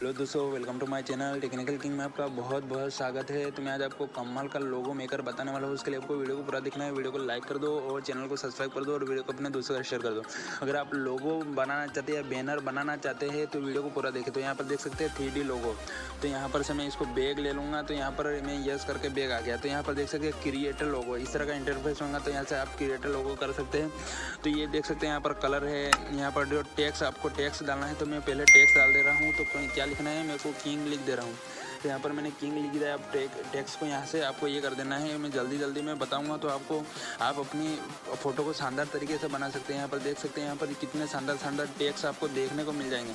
Hello दोस्तों, welcome to my channel technical king में आपका बहुत बहुत स्वागत है। तो मैं आज आपको कमाल का लोगो मेकर बताने वाला हूँ। उसके लिए आपको वीडियो को पूरा देखना है। वीडियो को लाइक कर दो और चैनल को सब्सक्राइब कर दो और वीडियो को अपने दोस्तों का शेयर कर दो। अगर आप लोगो बनाना चाहते हैं या बैनर बनाना चाहते हैं तो वीडियो को पूरा देखें। तो यहाँ पर देख सकते हैं 3D लोगो। तो यहाँ पर से मैं इसको बैग ले लूँगा। तो यहाँ पर मैं यस करके बैग आ गया। तो यहाँ पर देख सकते हैं क्रिएटर लोगो, इस तरह का इंटरफेस होगा। तो यहाँ से आप क्रिएटर लोगो कर सकते हैं। तो ये देख सकते हैं यहाँ पर कलर है। यहाँ पर जो टैक्स आपको टैक्स डालना है, तो मैं पहले टैक्स डाल दे रहा हूँ। तो क्या लिखना है, मेरे को किंग लिख दे रहा हूँ। तो यहाँ पर मैंने किंग लिख दिया। आप टेक्स्ट को यहाँ से आपको ये कर देना है। मैं जल्दी में बताऊँगा तो आप अपनी फ़ोटो को शानदार तरीके से बना सकते हैं। यहाँ पर देख सकते हैं यहाँ पर कितने शानदार टेक्स्ट आपको देखने को मिल जाएंगे।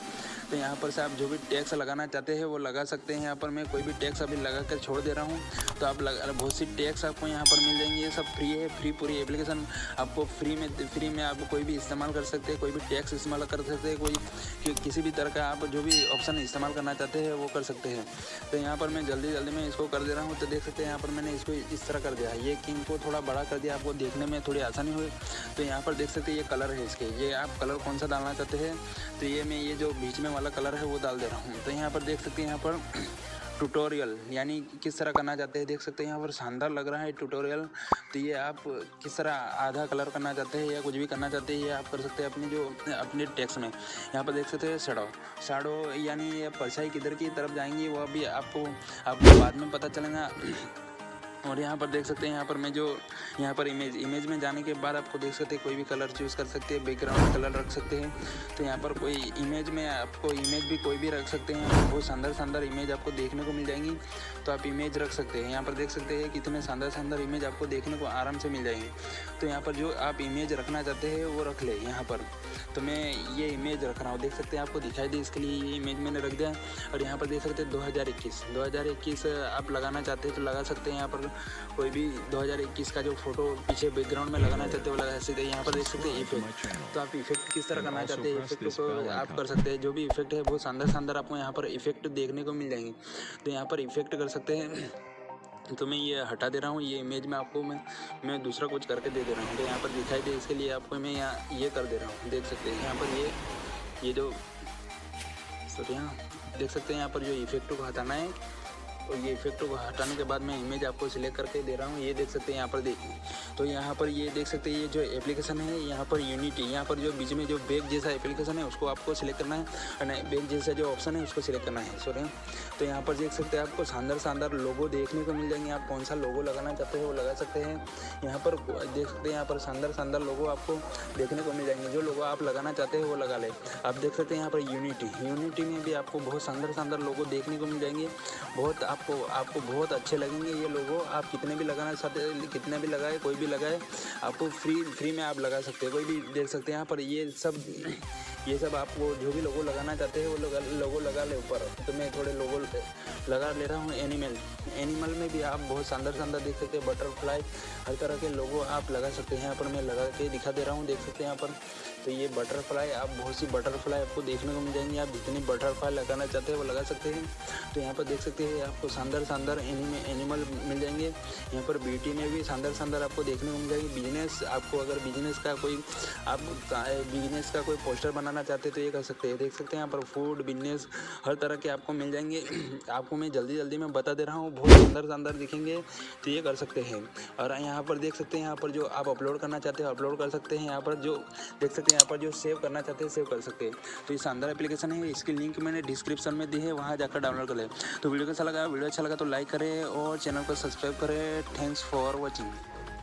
तो यहाँ पर से आप जो भी टैक्स लगाना चाहते हैं वो लगा सकते हैं। यहाँ पर मैं कोई भी टैक्स अभी लगा कर छोड़ दे रहा हूँ। तो आप बहुत सी टैक्स आपको यहाँ पर मिल जाएंगी। ये सब फ्री है, फ्री पूरी एप्लीकेशन आपको फ्री में आप कोई भी इस्तेमाल कर सकते हैं। कोई भी टैक्स इस्तेमाल कर सकते हैं। कोई किसी भी तरह का आप जो भी ऑप्शन इस्तेमाल करना चाहते हैं वो कर सकते हैं। तो यहाँ पर मैं जल्दी में इसको कर दे रहा हूँ। तो देख सकते हैं यहाँ पर मैंने इसको इस तरह कर दिया। ये किंग को थोड़ा बड़ा कर दिया, आपको देखने में थोड़ी आसानी हुई। तो यहाँ पर देख सकते हैं ये कलर है इसके। ये आप कलर कौन सा डालना चाहते हैं, तो ये मैं ये जो बीच में वाला कलर है वो डाल दे रहा हूँ। तो यहाँ पर देख सकते हैं यहाँ पर ट्यूटोरियल यानी किस तरह करना चाहते हैं। देख सकते हैं यहाँ पर शानदार लग रहा है ट्यूटोरियल। तो ये आप किस तरह आधा कलर करना चाहते हैं या कुछ भी करना चाहते हैं ये आप कर सकते हैं अपने टेक्स्ट में। यहाँ पर देख सकते हैं शैडो यानी ये परछाई किधर की तरफ जाएंगी वो अभी आपको बाद में पता चलेगा। और यहाँ पर देख सकते हैं यहाँ पर मैं जो यहाँ पर इमेज में जाने के बाद आपको देख सकते हैं कोई भी कलर चूज़ कर सकते हैं। बैकग्राउंड कलर रख सकते हैं। तो यहाँ पर कोई इमेज में आपको इमेज भी कोई भी रख सकते हैं। बहुत शानदार इमेज आपको देखने को मिल जाएंगी। तो आप इमेज रख सकते हैं। यहाँ पर देख सकते हैं कितने शानदार इमेज आपको देखने को आराम से मिल जाएंगे। तो यहाँ पर जो आप इमेज रखना चाहते हैं वो रख ले यहाँ पर। तो मैं ये इमेज रख रहा हूँ, देख सकते हैं आपको दिखाई दे, इसके लिए ये इमेज मैंने रख दिया। और यहाँ पर देख सकते हैं 2021 आप लगाना चाहते हैं तो लगा सकते हैं। यहाँ पर कोई भी 2021 का जो फोटो पीछे बैकग्राउंड में लगाना चाहते हैं वो लगा सकते हैं। यहाँ पर देख सकते हैं इफेक्ट। तो आप इफेक्ट किस तरह करना चाहते हैं इफेक्ट को आप कर सकते हैं। जो भी इफेक्ट है बहुत शानदार आपको यहाँ पर इफेक्ट देखने को मिल जाएंगे। तो यहाँ पर इफेक्ट कर सकते हैं। तो मैं ये हटा दे रहा हूँ। ये इमेज में आपको मैं दूसरा कुछ करके दे रहा हूँ। तो यहाँ पर दिखाई दे, इसके लिए आपको मैं यहाँ ये कर दे रहा हूँ। देख सकते हैं यहाँ पर ये जो यहाँ देख सकते हैं यहाँ पर जो इफेक्ट को हटाना है। और ये इफेक्ट को हटाने के बाद मैं इमेज आपको सिलेक्ट करके दे रहा हूँ। ये देख सकते हैं यहाँ पर देखिए। तो यहाँ पर ये देख सकते हैं ये जो एप्लीकेशन है यहाँ पर यूनिटी, यहाँ पर जो बीच में जो बैग जैसा एप्लीकेशन है उसको आपको सिलेक्ट करना है। और बैग जैसा जो ऑप्शन है उसको सिलेक्ट करना है। सॉरी। तो यहाँ पर देख सकते हैं आपको शानदार लोगो देखने को मिल जाएंगे। आप कौन सा लोगो लगाना चाहते हैं वो लगा सकते हैं। यहाँ पर देख सकते हैं यहाँ पर शानदार लोगो आपको देखने को मिल जाएंगे। जो लोगो आप लगाना चाहते हैं वो लगा ले। आप देख सकते हैं यहाँ पर यूनिटी में भी आपको बहुत शानदार लोगो देखने को मिल जाएंगे। बहुत आपको बहुत अच्छे लगेंगे ये लोगो। आप कितने भी लगाना चाहते हैं, कितने भी लगाए, कोई भी लगाए, आपको फ्री में आप लगा सकते हैं। कोई भी देख सकते हैं यहाँ पर ये सब आपको जो भी लोगो लगाना चाहते हैं वो लोगो लगा ले ऊपर। तो मैं थोड़े लोगो लगा ले रहा हूँ। एनिमल में भी आप बहुत शानदार देख सकते हैं। बटरफ्लाई, हर तरह के लोगो आप लगा सकते हैं। यहाँ पर मैं लगा के दिखा दे रहा हूँ, देख सकते हैं यहाँ पर। तो ये बटरफ्लाई, आप बहुत सी बटरफ्लाई आपको देखने को मिल जाएंगी। आप जितनी बटरफ्लाई लगाना चाहते हैं वो लगा सकते हैं। तो यहाँ पर देख सकते हैं आपको शानदार एनिमल मिल जाएंगे। यहाँ पर ब्यूटी में भी शानदार आपको देखने को मिल जाएगी। बिजनेस, आपको अगर बिजनेस का कोई पोस्टर बनाना चाहते हैं तो ये कर सकते हैं। देख सकते हैं यहाँ पर फूड बिजनेस हर तरह के आपको मिल जाएंगे। आपको मैं जल्दी में बता दे रहा हूँ, बहुत शानदार दिखेंगे। तो ये कर सकते हैं। और यहाँ पर देख सकते हैं यहाँ पर जो आप अपलोड करना चाहते हैं अपलोड कर सकते हैं। यहाँ पर जो देख सकते हैं यहाँ पर जो सेव करना चाहते हैं सेव कर सकते हैं। तो ये शानदार एप्लीकेशन है। इसकी लिंक मैंने डिस्क्रिप्शन में दी है, वहाँ जाकर डाउनलोड कर लें। तो वीडियो अच्छा लगा तो लाइक करें और चैनल को सब्सक्राइब करें। Thanks for watching.